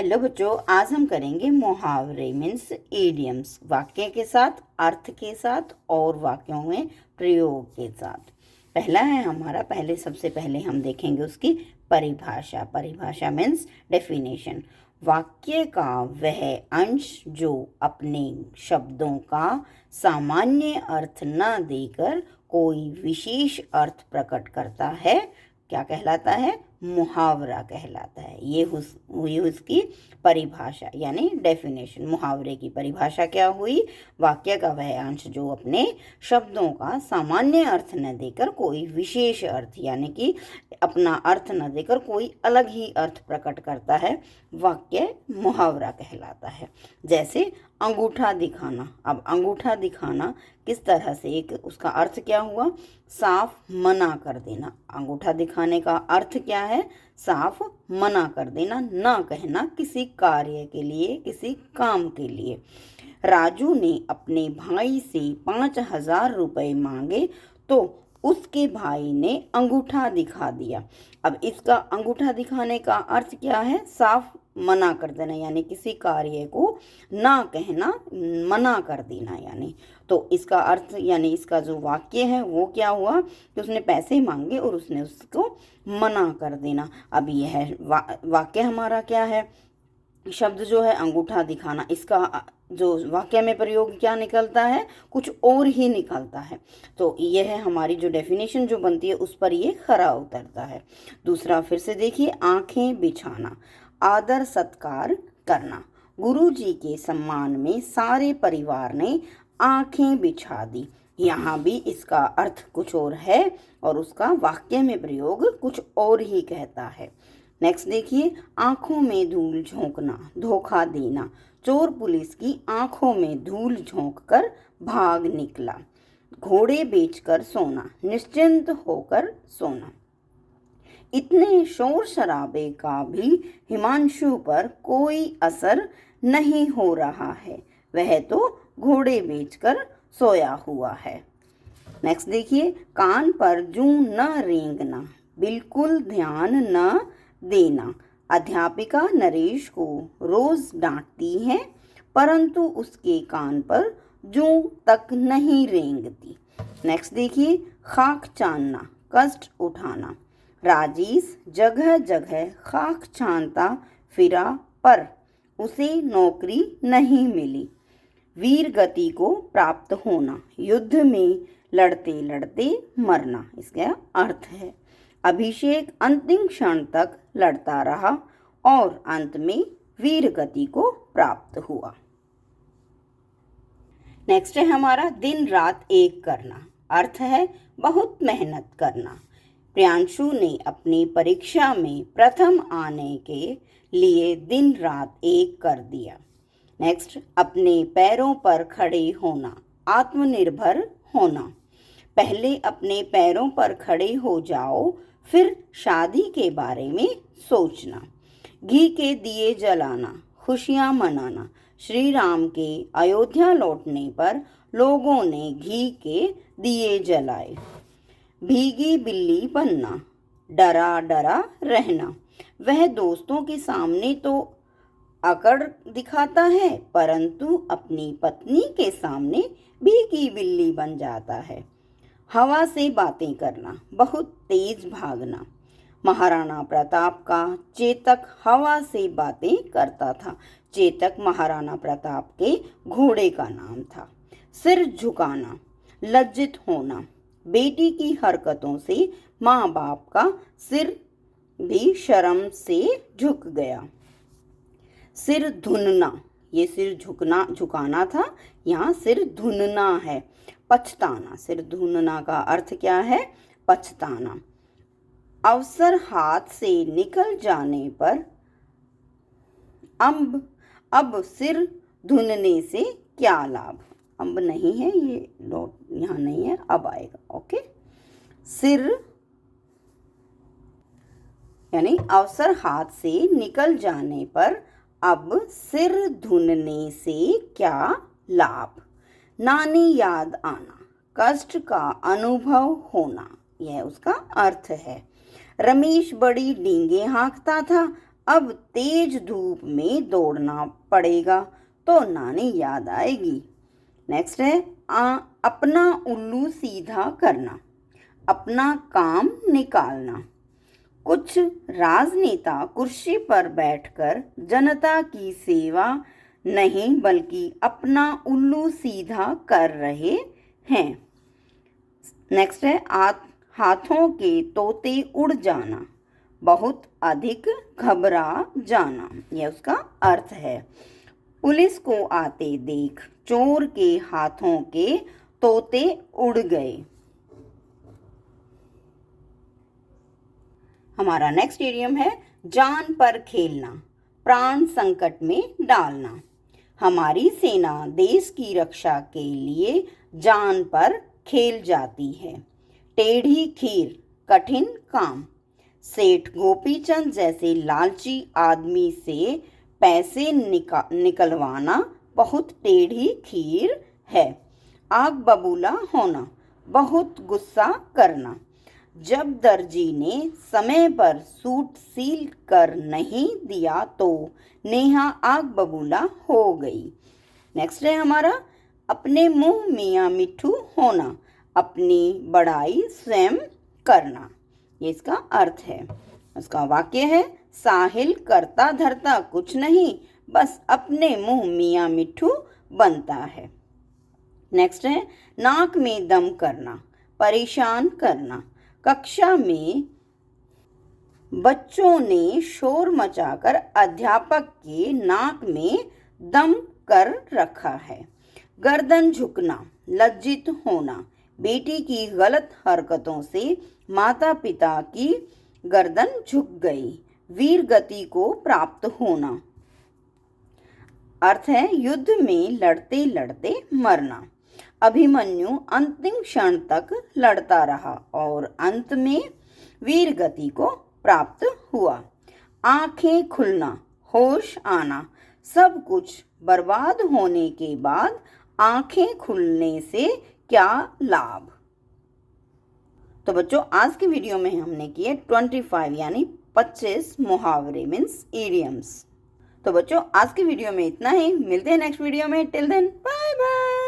Hello बच्चों, आज हम करेंगे मुहावरे मीन्स इडियम्स, वाक्य के साथ, अर्थ के साथ और वाक्यों में प्रयोग के साथ। पहला है हमारा, सबसे पहले हम देखेंगे उसकी परिभाषा। परिभाषा मीन्स डेफिनेशन। वाक्य का वह अंश जो अपने शब्दों का सामान्य अर्थ न देकर कोई विशेष अर्थ प्रकट करता है, क्या कहलाता है? मुहावरा कहलाता है। ये हुई उसकी परिभाषा यानी डेफिनेशन। मुहावरे की परिभाषा क्या हुई? वाक्य का वह अंश जो अपने शब्दों का सामान्य अर्थ न देकर कोई विशेष अर्थ यानी कि अपना अर्थ न देकर कोई अलग ही अर्थ प्रकट करता है, वाक्य मुहावरा कहलाता है। जैसे अंगूठा दिखाना। अब अंगूठा दिखाना किस तरह से, एक उसका अर्थ क्या हुआ? साफ मना कर देना। अंगूठा दिखाने का अर्थ क्या है? साफ मना कर देना, ना कहना किसी कार्य के लिए, किसी काम के लिए। राजू ने अपने भाई से 5,000 रुपए मांगे तो उसके भाई ने अंगूठा दिखा दिया। अब इसका अंगूठा दिखाने का अर्थ क्या है? साफ मना कर देना यानी किसी कार्य को ना कहना, मना कर देना यानी। तो इसका अर्थ यानी इसका जो वाक्य है वो क्या हुआ कि उसने पैसे मांगे और उसने उसको मना कर देना। अब यह वाक्य हमारा क्या है? शब्द जो है अंगूठा दिखाना, इसका जो वाक्य में प्रयोग क्या निकलता है? कुछ और ही निकलता है। तो यह है हमारी जो डेफिनेशन जो बनती है उस पर ये खरा उतरता है। दूसरा फिर से देखिए, आंखें बिछाना, आदर सत्कार करना। गुरु जी के सम्मान में सारे परिवार ने आंखें बिछा दी। यहाँ भी इसका अर्थ कुछ और है और उसका वाक्य में प्रयोग कुछ और ही कहता है। नेक्स्ट देखिए, आंखों में धूल झोंकना, धोखा देना। चोर पुलिस की आंखों में धूल झोंककर भाग निकला। घोड़े बेचकर सोना, निश्चिंत होकर सोना। इतने शोर शराबे का भी हिमांशु पर कोई असर नहीं हो रहा है, वह तो घोड़े बेचकर सोया हुआ है। नेक्स्ट देखिए, कान पर जूं न रेंगना, बिल्कुल ध्यान न देना। अध्यापिका नरेश को रोज डांटती है परंतु उसके कान पर जूं तक नहीं रेंगती। नेक्स्ट देखिए, खाक छानना, कष्ट उठाना। राजेश जगह जगह खाक छानता फिरा पर उसे नौकरी नहीं मिली। वीर गति को प्राप्त होना, युद्ध में लड़ते लड़ते मरना, इसका अर्थ है। अभिषेक अंतिम क्षण तक लड़ता रहा और अंत में वीर गति को प्राप्त हुआ। नेक्स्ट है हमारा, दिन रात एक करना। अर्थ है बहुत मेहनत करना। प्रियांशु ने अपनी परीक्षा में प्रथम आने के लिए दिन रात एक कर दिया। नेक्स्ट, अपने पैरों पर खड़े होना, आत्मनिर्भर होना। पहले अपने पैरों पर खड़े हो जाओ, फिर शादी के बारे में सोचना। घी के दिए जलाना, खुशियां मनाना। श्री राम के अयोध्या लौटने पर लोगों ने घी के दिए जलाए। भीगी बिल्ली बनना, डरा डरा रहना। वह दोस्तों के सामने तो अकड़ दिखाता है परंतु अपनी पत्नी के सामने भीगी बिल्ली बन जाता है। हवा से बातें करना, बहुत तेज भागना। महाराणा प्रताप का चेतक हवा से बातें करता था। चेतक महाराणा प्रताप के घोड़े का नाम था। सिर झुकाना, लज्जित होना। बेटी की हरकतों से माँ बाप का सिर भी शर्म से झुक गया। सिर धुनना, ये सिर झुकाना था, यहाँ सिर धुनना है। पछताना, सिर धुनना का अर्थ क्या है? पछताना। अवसर हाथ से निकल जाने पर अब सिर धुनने से क्या लाभ? अब नहीं है, ये नोट यहाँ नहीं है, अब आएगा। ओके, सिर यानी अवसर हाथ से निकल जाने पर अब सिर धुनने से क्या लाभ? नानी याद आना, कष्ट का अनुभव होना, यह उसका अर्थ है। रमेश बड़ी डींगे हाँकता था, अब तेज धूप में दौड़ना पड़ेगा तो नानी याद आएगी। नेक्स्ट है अपना उल्लू सीधा करना, अपना काम निकालना। कुछ राजनेता कुर्सी पर बैठकर जनता की सेवा नहीं बल्कि अपना उल्लू सीधा कर रहे हैं। नेक्स्ट है हाथों के तोते उड़ जाना, बहुत अधिक घबरा जाना। यह उसका अर्थ है। पुलिस को आते देख चोर के हाथों के तोते उड़ गए। हमारा नेक्स्ट इडियम है जान पर खेलना, प्राण संकट में डालना। हमारी सेना देश की रक्षा के लिए जान पर खेल जाती है। टेढ़ी खीर कठिन काम। सेठ गोपीचंद जैसे लालची आदमी से पैसे निकलवाना बहुत टेढ़ी खीर है। आग बबूला होना, बहुत गुस्सा करना। जब दर्जी ने समय पर सूट सील कर नहीं दिया तो नेहा आग बबूला हो गई। नेक्स्ट है हमारा अपने मुंह मियाँ मिट्ठू होना, अपनी बड़ाई स्वयं करना। ये इसका अर्थ है। उसका वाक्य है साहिल करता धरता कुछ नहीं, बस अपने मुंह मियाँ मिट्ठू बनता है। नेक्स्ट है नाक में दम करना, परेशान करना। कक्षा में बच्चों ने शोर मचाकर अध्यापक के नाक में दम कर रखा है। गर्दन झुकना, लज्जित होना। बेटी की गलत हरकतों से माता पिता की गर्दन झुक गई। वीर गति को प्राप्त होना। अर्थ है युद्ध में लड़ते लड़ते मरना। अभिमन्यु अंतिम क्षण तक लड़ता रहा और अंत में वीर गति को प्राप्त हुआ। आंखें खुलना, होश आना। सब कुछ बर्बाद होने के बाद आंखें खुलने से क्या लाभ। तो बच्चों आज की वीडियो में हमने किए 25 यानी 25 मुहावरे मीन्स इडियम्स। तो बच्चों आज की वीडियो में इतना ही। मिलते हैं नेक्स्ट वीडियो में। Till then bye bye.